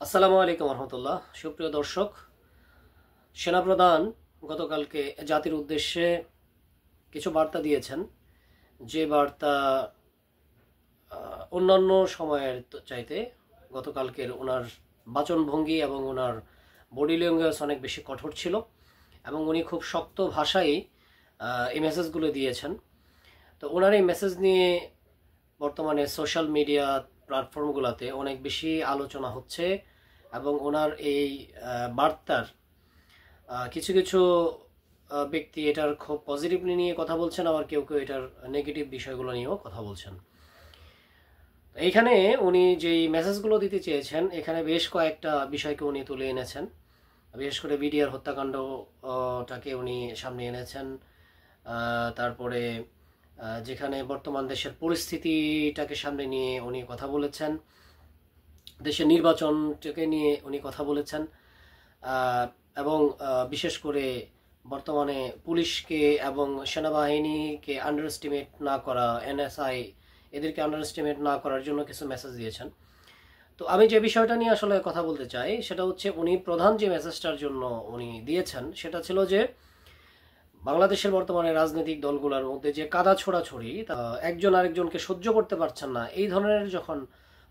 আসসালামু আলাইকুম রহমতুল্লাহ। সুপ্রিয় দর্শক, সেনাপ্রধান গতকালকে জাতির উদ্দেশ্যে কিছু বার্তা দিয়েছেন, যে বার্তা অন্যান্য সময়ের চাইতে গতকালকের ওনার বাচনভঙ্গি এবং ওনার বডি ল্যাঙ্গুয়েজ অনেক বেশি কঠোর ছিল এবং উনি খুব শক্ত ভাষায় এই মেসেজগুলো দিয়েছেন। তো ওনার এই মেসেজ নিয়ে বর্তমানে সোশ্যাল মিডিয়া প্ল্যাটফর্মগুলোতে অনেক বেশি আলোচনা হচ্ছে এবং ওনার এই বার্তার কিছু কিছু ব্যক্তি এটার খুব পজিটিভলি নিয়ে কথা বলছেন, আবার কেউ কেউ এটার নেগেটিভ বিষয়গুলো নিয়েও কথা বলছেন। এইখানে উনি যেই মেসেজগুলো দিতে চেয়েছেন, এখানে বেশ কয়েকটা বিষয়কে উনি তুলে এনেছেন। বিশেষ করে বিডিআর হত্যাকাণ্ডটাকে উনি সামনে এনেছেন। তারপরে যেখানে বর্তমান দেশের পরিস্থিতিটাকে সামনে নিয়ে উনি কথা বলেছেন, দেশের নির্বাচনটাকে নিয়ে উনি কথা বলেছেন, এবং বিশেষ করে বর্তমানে পুলিশকে এবং সেনাবাহিনীকে আন্ডারএস্টিমেট না করা, এনএসআই এদেরকে আন্ডারএস্টিমেট না করার জন্য কিছু মেসেজ দিয়েছেন। তো আমি যে বিষয়টা নিয়ে আসলে কথা বলতে চাই সেটা হচ্ছে, উনি প্রধান যে মেসেজটার জন্য উনি দিয়েছেন সেটা ছিল যে বাংলাদেশের বর্তমানে রাজনৈতিক দলগুলোর মধ্যে যে কাদা ছোড়াছড়ি, একজন আরেকজনকে সহ্য করতে পারছেন না, এই ধরনের যখন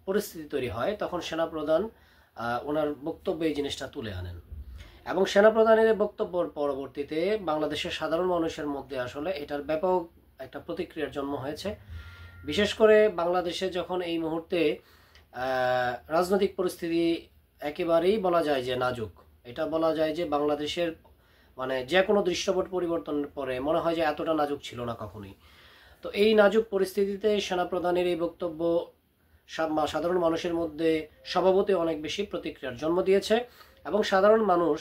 পরিস্থিতি তৈরি হয় তখন সেনাপ্রধান ওনার বক্তব্যে এই জিনিসটা তুলে আনেন এবং সেনাপ্রধানের বক্তব্যের পরবর্তীতে বাংলাদেশের সাধারণ মানুষের মধ্যে আসলে এটার ব্যাপক একটা প্রতিক্রিয়ার জন্ম হয়েছে। বিশেষ করে বাংলাদেশে যখন এই মুহূর্তে রাজনৈতিক পরিস্থিতি একেবারেই বলা যায় যে নাজুক, এটা বলা যায় যে বাংলাদেশের মানে যে কোনো দৃশ্যপট পরিবর্তনের পরে মনে হয় যে এতটা নাজুক ছিল না কখনোই। তো এই নাজুক পরিস্থিতিতে সেনাপ্রধানের এই বক্তব্য সাধারণ মানুষের মধ্যে স্বভাবতই অনেক বেশি প্রতিক্রিয়ার জন্ম দিয়েছে এবং সাধারণ মানুষ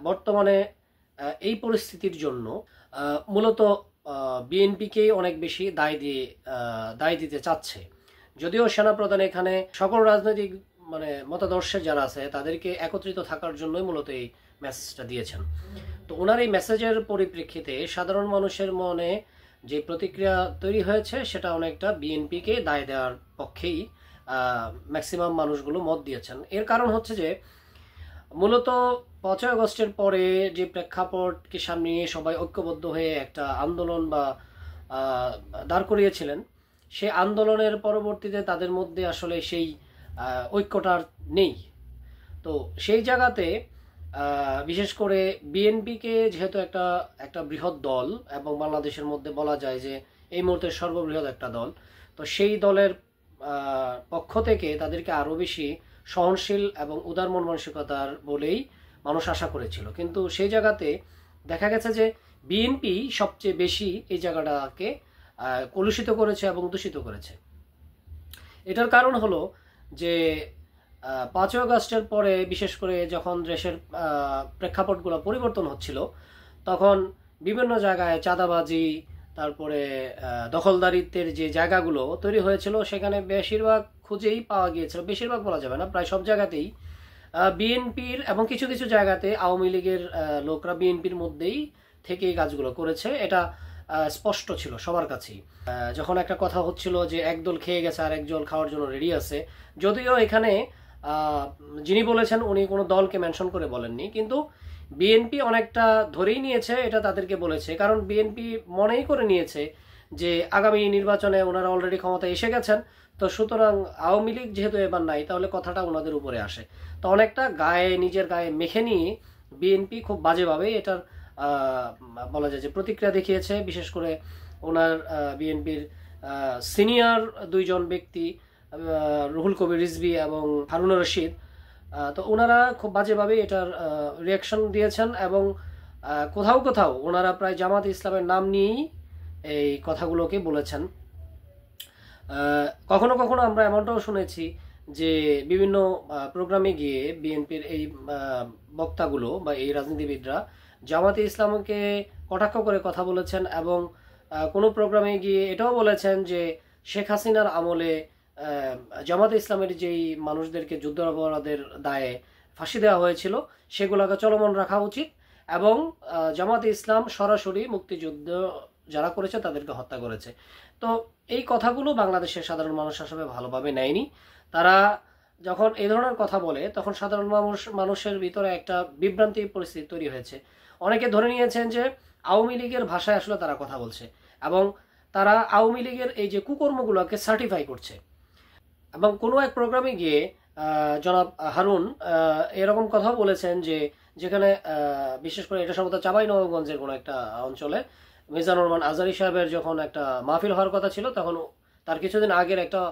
বর্তমানে এই পরিস্থিতির জন্য মূলত বিএনপিকেই অনেক বেশি দায় দিতে চাচ্ছে। যদিও সেনাপ্রধান এখানে সকল রাজনৈতিক মতাদর্শের যারা আছে তাদেরকে একত্রিত থাকার জন্যই মূলত এই মেসেজটা দিয়েছেন। তো ওনার এই মেসেজের পরিপ্রেক্ষিতে সাধারণ মানুষের মনে যে প্রতিক্রিয়া তৈরি হয়েছে সেটা অনেকটা বিএনপিকে দায় দেওয়ার পক্ষেই ম্যাক্সিমাম মানুষগুলো মত দিয়েছেন। এর কারণ হচ্ছে যে মূলত 5 আগস্টের পরে যে প্রেক্ষাপটকে সামনে নিয়ে সবাই ঐক্যবদ্ধ হয়ে একটা আন্দোলন বা দাঁড় করিয়েছিলেন, সেই আন্দোলনের পরবর্তীতে তাদের মধ্যে আসলে সেই ঐক্যটা নেই। তো সেই জায়গাতে বিশেষ করে বিএনপিকে যেহেতু একটা বৃহৎ দল এবং বাংলাদেশের মধ্যে বলা যায় যে এই মুহূর্তে সর্ববৃহৎ একটা দল, তো সেই দলের পক্ষ থেকে তাদেরকে আরও বেশি সহনশীল এবং উদার মন মানসিকতার বলেই মানুষ আশা করেছিল। কিন্তু সেই জায়গাতে দেখা গেছে যে বিএনপি সবচেয়ে বেশি এই জায়গাটাকে কলুষিত করেছে এবং দূষিত করেছে। এটার কারণ হলো যে 5 আগস্টের পরে বিশেষ করে যখন দেশের প্রেক্ষাপটগুলো পরিবর্তন হচ্ছিল, তখন বিভিন্ন জায়গায় চাঁদাবাজি, তারপরে দখলদারিত্বের যে জায়গাগুলো তৈরি হয়েছিল সেখানে বেশিরভাগ খুঁজেই পাওয়া গিয়েছিল, বেশিরভাগ বলা যাবে না, প্রায় সব জায়গাতেই বিএনপির এবং কিছু কিছু জায়গাতে আওয়ামী লীগের লোকরা বিএনপির মধ্যেই থেকে এই কাজগুলো করেছে। এটা স্পষ্ট ছিল সবার কাছেই। যখন একটা কথা হচ্ছিল যে একদল খেয়ে গেছে আর একদল খাওয়ার জন্য রেডি আছে, যদিও এখানে যিনি বলেছেন উনি কোনো দলকে মেনশন করে বলেননি, কিন্তু বিএনপি অনেকটা ধরেই নিয়েছে, এটা তাদেরকে বলেছে, কারণ বিএনপি মনেই করে নিয়েছে যে আগামী নির্বাচনে ওনারা অলরেডি ক্ষমতায় এসে গেছেন, তো সুতরাং আওয়ামী লীগ যেহেতু এবার নাই তাহলে কথাটা ওনাদের উপরে আসে। তো অনেকটা নিজের গায়ে মেখে নিয়ে বিএনপি খুব বাজেভাবে এটার বলা যায় যে প্রতিক্রিয়া দেখিয়েছে। বিশেষ করে ওনার বিএনপির সিনিয়র দুইজন ব্যক্তি, রুহুল কবির রিজভী এবং হারুন রশিদ, তো ওনারা খুব বাজেভাবে এটার রিয়াকশন দিয়েছেন এবং কোথাও কোথাও ওনারা প্রায় জামাত ইসলামের নাম নিয়েই এই কথাগুলোকে বলেছেন। কখনো কখনো আমরা এমনটাও শুনেছি যে বিভিন্ন প্রোগ্রামে গিয়ে বিএনপির এই বক্তাগুলো বা এই রাজনীতিবিদরা জামাতে ইসলামকে কটাক্ষ করে কথা বলেছেন এবং কোনো প্রোগ্রামে গিয়ে এটাও বলেছেন যে শেখ হাসিনার আমলে জামাতে ইসলামের যেই মানুষদেরকে যুদ্ধাপরাধের দায়ে ফাঁসি দেওয়া হয়েছিল সেগুলোকে চলমান রাখা উচিত এবং জামাতে ইসলাম সরাসরি মুক্তিযুদ্ধ যারা করেছে তাদেরকে হত্যা করেছে। তো এই কথাগুলো বাংলাদেশের সাধারণ মানুষ আসলে ভালোভাবে নেয়নি। তারা যখন এই ধরনের কথা বলে তখন সাধারণ মানুষের ভিতরে একটা বিভ্রান্তি পরিস্থিতি তৈরি হয়েছে। অনেকে ধরে নিয়েছেন যে আওয়ামী লীগের ভাষায় আসলে তারা কথা বলছে এবং তারা আওয়ামী লীগের এই যে কুকর্মগুলোকে সার্টিফাই করছে। এবং কোনো এক প্রোগ্রামে গিয়ে জনাব হারুন এরকম কথা বলেছেন যে যেখানে বিশেষ করে এটা সম্ভবত চাঁপাইনবাবগঞ্জের কোনো একটা অঞ্চলে মিজানুর রহমান আজহারী সাহেবের যখন একটা মাহফিল হওয়ার কথা ছিল, তখন তার কিছুদিন আগের একটা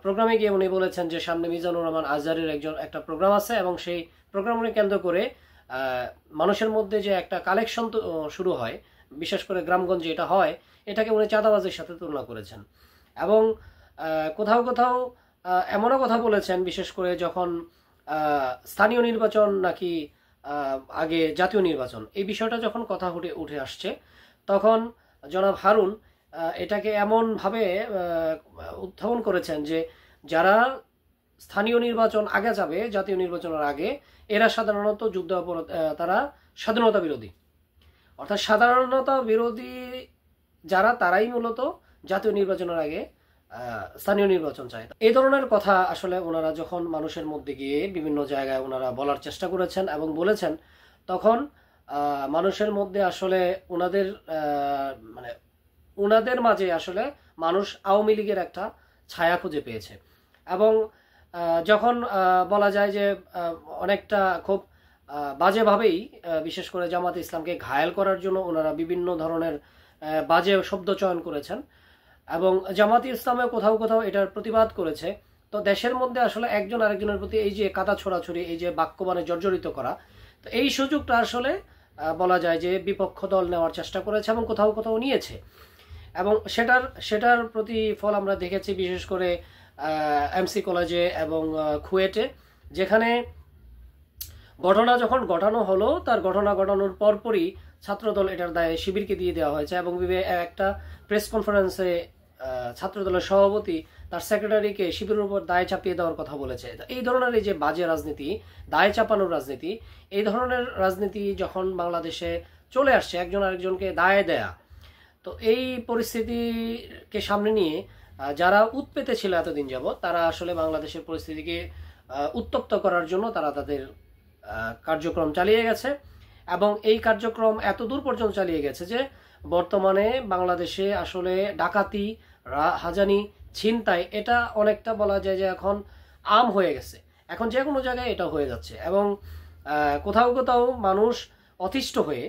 প্রোগ্রামে গিয়ে উনি বলেছেন যে সামনে মিজানুর রহমান আজহারীর একটা প্রোগ্রাম আছে এবং সেই প্রোগ্রামকে কেন্দ্র করে মানুষের মধ্যে যে একটা কালেকশন শুরু হয়, বিশেষ করে গ্রামগঞ্জে এটা হয়, এটাকে উনি চাঁদাবাজির সাথে তুলনা করেছেন। এবং কোথাও কোথাও এমনও কথা বলেছেন, বিশেষ করে যখন স্থানীয় নির্বাচন নাকি আগে জাতীয় নির্বাচন, এই বিষয়টা যখন কথা উঠে আসছে, তখন জনাব হারুন এটাকে এমনভাবে উত্থাপন করেছেন যে যারা স্থানীয় নির্বাচন আগে যাবে জাতীয় নির্বাচনের আগে, এরা সাধারণত যুদ্ধ অপরাধ, তারা স্বাধীনতা বিরোধী, অর্থাৎ সাধারণতা বিরোধী যারা তারাই মূলত জাতীয় নির্বাচনের আগে স্থানীয় নির্বাচন চায়। এই ধরনের কথা আসলে ওনারা যখন মানুষের মধ্যে গিয়ে বিভিন্ন জায়গায় ওনারা বলার চেষ্টা করেছেন এবং বলেছেন, তখন মানুষের মধ্যে আসলে ওনাদের মাঝে আসলে মানুষ আওয়ামী লীগের একটা ছায়া খুঁজে পেয়েছে। এবং যখন বলা যায় যে অনেকটা খুব বাজেভাবেই বিশেষ করে জামাত ইসলামকে ঘায়েল করার জন্য ওনারা বিভিন্ন ধরনের বাজে শব্দ চয়ন করেছেন এবং জামাতি ইসলামে কোথাও কোথাও এটার প্রতিবাদ করেছে। তো দেশের মধ্যে আসলে একজন আরেকজনের প্রতি এই যে কাদা ছোড়াছুড়ি, এই যে বাক্যবাণে জর্জরিত করা, তো এই সুযোগটা আসলে বলা যায় যে বিপক্ষ দল নেওয়ার চেষ্টা করেছে এবং কোথাও কোথাও নিয়েছে। এবং সেটার প্রতিফল আমরা দেখেছি বিশেষ করে এমসি কলেজে এবং কুয়েটে, যেখানে ঘটনা যখন ঘটানো হলো, তার ঘটনা ঘটানোর পরপরই ছাত্রদল এটার দায়ে শিবিরকে দিয়ে দেওয়া হয়েছে এবং একটা প্রেস কনফারেন্সে ছাত্রদলের সভাপতি তার সেক্রেটারিকে শিবিরের উপর দায় চাপিয়ে দেওয়ার কথা বলেছে। এই ধরনের এই যে বাজে রাজনীতি, দায় চাপানোর রাজনীতি, এই ধরনের রাজনীতি যখন বাংলাদেশে চলে আসছে, একজন আরেকজনকে দায় দেয়া, তো এই পরিস্থিতিকে সামনে নিয়ে যারা উৎপেতে ছিল এতদিন যাবৎ, তারা আসলে বাংলাদেশের পরিস্থিতিকে উত্তপ্ত করার জন্য তারা তাদের কার্যক্রম চালিয়ে গেছে এবং এই কার্যক্রম এত দূর পর্যন্ত চালিয়ে গেছে যে বর্তমানে বাংলাদেশে আসলে ডাকাতি, হাজানি, ছিনতাই এটা অনেকটা বলা যায় যে এখন আম হয়ে গেছে। এখন যে কোনো জায়গায় এটা হয়ে যাচ্ছে এবং কোথাও কোথাও মানুষ অতিষ্ঠ হয়ে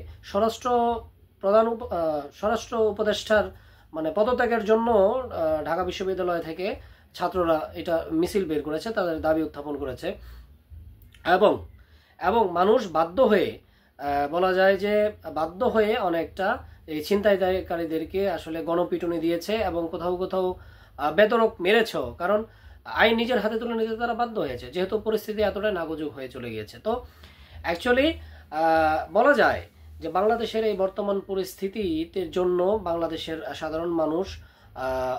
স্বরাষ্ট্র উপদেষ্টার পদত্যাগের জন্য ঢাকা বিশ্ববিদ্যালয় থেকে ছাত্ররা এটা মিছিল বের করেছে, তাদের দাবি উত্থাপন করেছে এবং মানুষ বাধ্য হয়ে বলা যায় যে বাধ্য হয়ে অনেকটা এই ছিনতাইকারীদেরকে আসলে গণপিটুনি দিয়েছে এবং কোথাও কোথাও বেধড়ক মেরেছেও, কারণ আইন নিজের হাতে তুলে নিতে তারা বাধ্য হয়েছে, যেহেতু পরিস্থিতি এতটাই নাগজুক হয়ে চলে গিয়েছে। তো অ্যাকচুয়ালি বলা যায় যে বাংলাদেশের এই বর্তমান পরিস্থিতির জন্য বাংলাদেশের সাধারণ মানুষ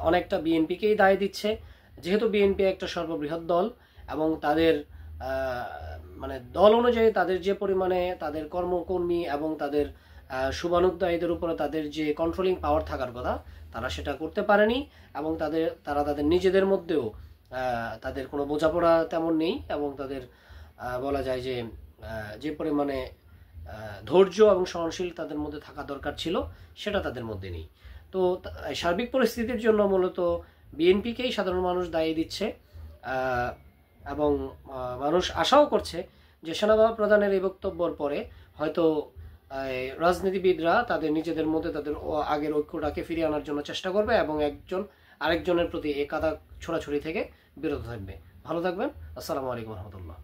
অনেকটা বিএনপিকেই দায় দিচ্ছে, যেহেতু বিএনপি একটা সর্ববৃহৎ দল এবং তাদের দল অনুযায়ী তাদের যে পরিমাণে তাদের কর্মকর্মী এবং তাদের শুভানুধ্যায়ীদের উপরে তাদের যে কন্ট্রোলিং পাওয়ার থাকার কথা, তারা সেটা করতে পারেনি এবং তারা তাদের নিজেদের মধ্যেও তাদের কোনো বোঝাপড়া তেমন নেই এবং তাদের বলা যায় যে যে পরিমাণে ধৈর্য এবং সহনশীল তাদের মধ্যে থাকা দরকার ছিল, সেটা তাদের মধ্যে নেই। তো সার্বিক পরিস্থিতির জন্য মূলত বিএনপিকেই সাধারণ মানুষ দায়ী দিচ্ছে এবং মানুষ আশাও করছে যে সেনাপ্রধানের এই বক্তব্যের পরে হয়তো রাজনীতিবিদরা তাদের নিজেদের মধ্যে তাদের আগের ঐক্যটাকে ফিরিয়ে আনার জন্য চেষ্টা করবে এবং একজন আরেকজনের প্রতি এই কাদা ছোড়াছুড়ি থেকে বিরত থাকবে। ভালো থাকবেন। আসসালামু আলাইকুম রহমতুল্লাহ।